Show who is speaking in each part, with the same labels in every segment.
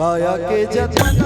Speaker 1: काया के जतन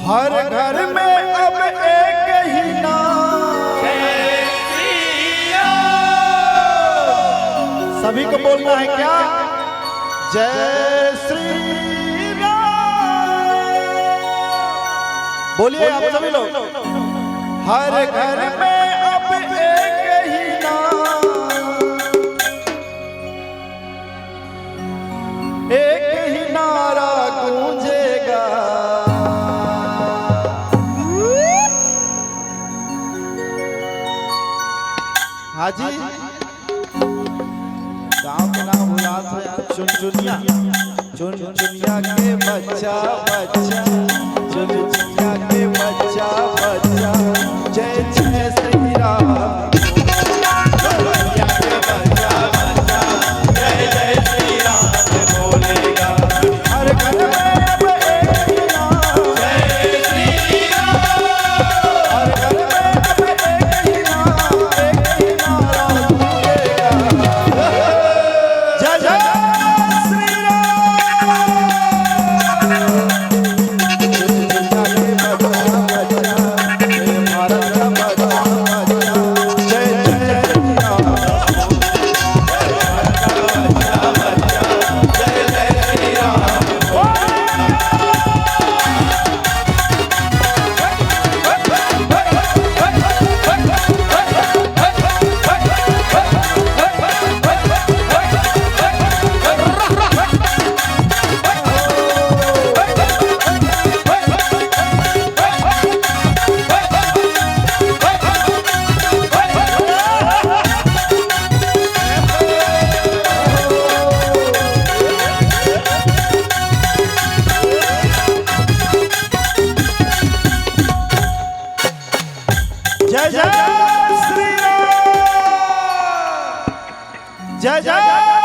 Speaker 1: हर घर में अब एक ही नाम, सभी को बोलना है क्या? जय श्री राम। बोलिए आप सभी लोग। हर घर में अब एक ही नाम, एक ही नारा गूंजेगा, हाजी गाँव के नाम भुला था। चुनचुनिया चुनचुनिया के बच्चा बच्चा, चुनचुनिया के बच्चा बच्चा, जय जय श्री राम। चुनचुनिया के बच्चा बच्चा, जय जय श्री राम बोलेगा। हर घर में अब एक ही नाम, जय श्री राम। हर घर में अब एक ही नाम, एक ही नारा गूंजेगा, जय जय श्री राम। चुनचुनिया के बच्चा बच्चा, जय भारत का बच्चा बच्चा, जय जय